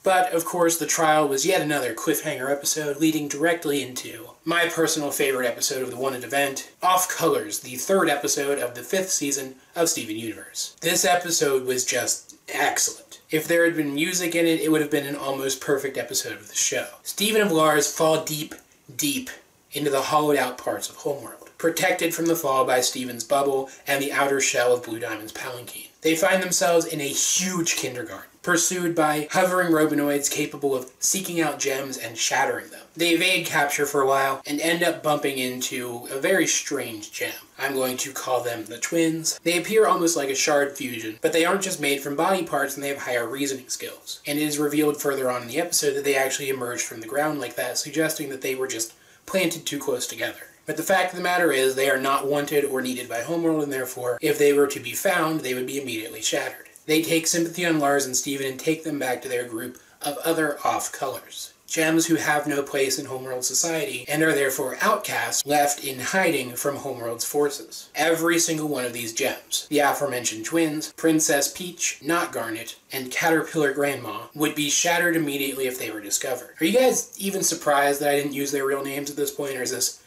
But, of course, the trial was yet another cliffhanger episode, leading directly into my personal favorite episode of the Wanted event, Off Colors, the 3rd episode of the 5th season of Steven Universe. This episode was just excellent. If there had been music in it, it would have been an almost perfect episode of the show. Steven and Lars fall deep, deep into the hollowed-out parts of Homeworld, protected from the fall by Steven's bubble and the outer shell of Blue Diamond's palanquin. They find themselves in a huge kindergarten, pursued by hovering robonoids capable of seeking out gems and shattering them. They evade capture for a while and end up bumping into a very strange gem. I'm going to call them the twins. They appear almost like a shard fusion, but they aren't just made from body parts, and they have higher reasoning skills. And it is revealed further on in the episode that they actually emerged from the ground like that, suggesting that they were just planted too close together. But the fact of the matter is, they are not wanted or needed by Homeworld, and therefore, if they were to be found, they would be immediately shattered. They take sympathy on Lars and Steven and take them back to their group of other off-colors. Gems who have no place in Homeworld society, and are therefore outcasts, left in hiding from Homeworld's forces. Every single one of these gems, the aforementioned twins, Princess Peach, not Garnet, and Caterpillar Grandma, would be shattered immediately if they were discovered. Are you guys even surprised that I didn't use their real names at this point, or is this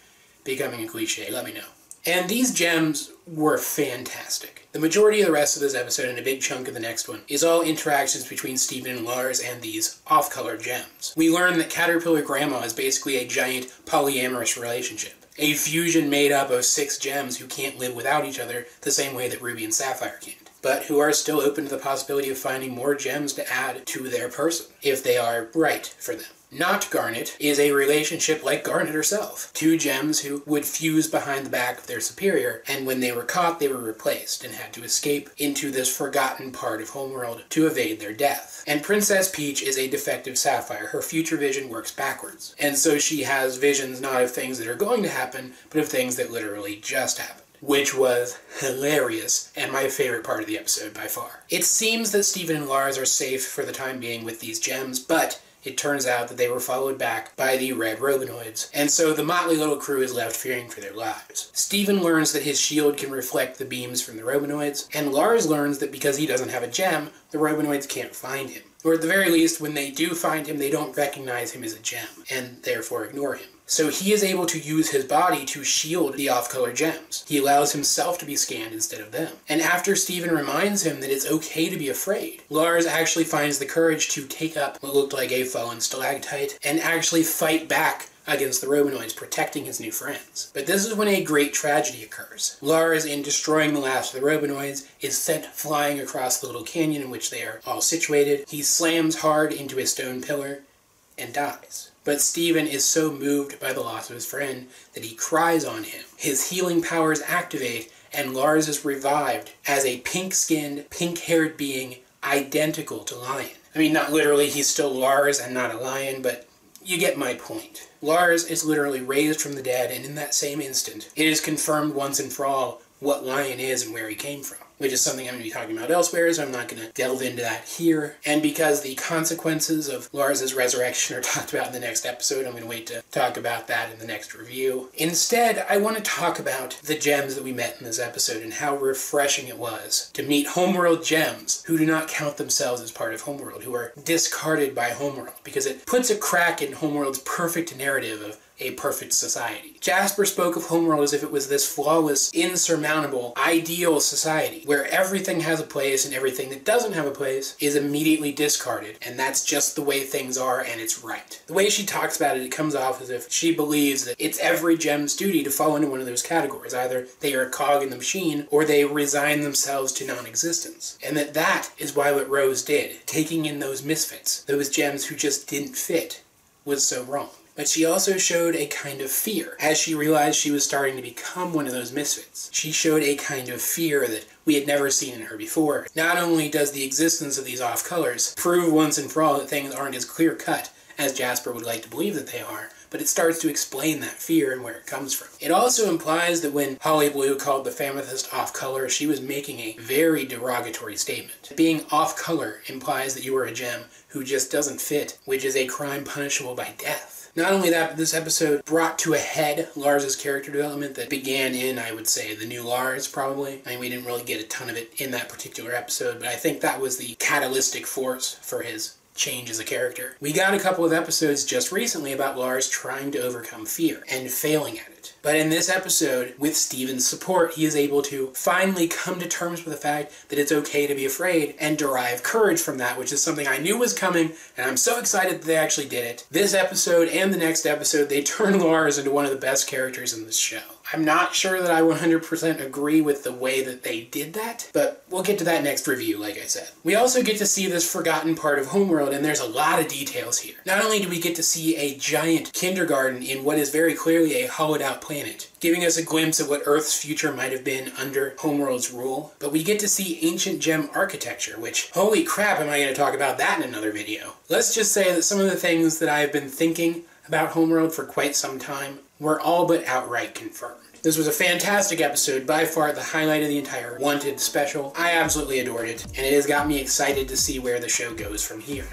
becoming a cliche? Let me know. And these gems were fantastic. The majority of the rest of this episode, and a big chunk of the next one, is all interactions between Steven and Lars and these off-color gems. We learn that Caterpillar Grandma is basically a giant polyamorous relationship. A fusion made up of 6 gems who can't live without each other the same way that Ruby and Sapphire can't, but who are still open to the possibility of finding more gems to add to their person, if they are right for them. Not Garnet is a relationship like Garnet herself. 2 gems who would fuse behind the back of their superior, and when they were caught, they were replaced and had to escape into this forgotten part of Homeworld to evade their death. And Princess Peach is a defective Sapphire. Her future vision works backwards, and so she has visions not of things that are going to happen, but of things that literally just happened. Which was hilarious, and my favorite part of the episode by far. It seems that Steven and Lars are safe for the time being with these gems, but it turns out that they were followed back by the red robonoids, and so the motley little crew is left fearing for their lives. Steven learns that his shield can reflect the beams from the robonoids, and Lars learns that because he doesn't have a gem, the robonoids can't find him. Or at the very least, when they do find him, they don't recognize him as a gem, and therefore ignore him. So he is able to use his body to shield the off-color gems. He allows himself to be scanned instead of them. And after Steven reminds him that it's okay to be afraid, Lars actually finds the courage to take up what looked like a fallen stalactite and actually fight back against the robonoids, protecting his new friends. But this is when a great tragedy occurs. Lars, in destroying the last of the robonoids, is sent flying across the little canyon in which they are all situated. He slams hard into a stone pillar and dies. But Steven is so moved by the loss of his friend that he cries on him. His healing powers activate, and Lars is revived as a pink-skinned, pink-haired being identical to Lion. I mean, not literally, he's still Lars and not a lion, but you get my point. Lars is literally raised from the dead, and in that same instant, it is confirmed once and for all what Lion is and where he came from, which is something I'm going to be talking about elsewhere, so I'm not going to delve into that here. And because the consequences of Lars's resurrection are talked about in the next episode, I'm going to wait to talk about that in the next review. Instead, I want to talk about the gems that we met in this episode and how refreshing it was to meet Homeworld gems who do not count themselves as part of Homeworld, who are discarded by Homeworld, because it puts a crack in Homeworld's perfect narrative of a perfect society. Jasper spoke of Homeworld as if it was this flawless, insurmountable, ideal society, where everything has a place and everything that doesn't have a place is immediately discarded, and that's just the way things are, and it's right. The way she talks about it, it comes off as if she believes that it's every gem's duty to fall into one of those categories. Either they are a cog in the machine, or they resign themselves to non-existence. And that is why what Rose did, taking in those misfits, those gems who just didn't fit, was so wrong. But she also showed a kind of fear. As she realized she was starting to become one of those misfits, she showed a kind of fear that we had never seen in her before. Not only does the existence of these off-colors prove once and for all that things aren't as clear-cut as Jasper would like to believe that they are, but it starts to explain that fear and where it comes from. It also implies that when Holly Blue called the Famethist off-color, she was making a very derogatory statement. Being off-color implies that you are a gem who just doesn't fit, which is a crime punishable by death. Not only that, but this episode brought to a head Lars's character development that began in, I would say, the new Lars, probably. I mean, we didn't really get a ton of it in that particular episode, but I think that was the catalytic force for his change as a character. We got a couple of episodes just recently about Lars trying to overcome fear and failing at it. But in this episode, with Steven's support, he is able to finally come to terms with the fact that it's okay to be afraid and derive courage from that, which is something I knew was coming, and I'm so excited that they actually did it. This episode and the next episode, they turn Lars into one of the best characters in this show. I'm not sure that I 100% agree with the way that they did that, but we'll get to that next review, like I said. We also get to see this forgotten part of Homeworld, and there's a lot of details here. Not only do we get to see a giant kindergarten in what is very clearly a hollowed-out planet, giving us a glimpse of what Earth's future might have been under Homeworld's rule, but we get to see ancient gem architecture, which, holy crap, am I going to talk about that in another video. Let's just say that some of the things that I've been thinking about Homeworld for quite some time were all but outright confirmed. This was a fantastic episode, by far the highlight of the entire Wanted special. I absolutely adored it, and it has got me excited to see where the show goes from here.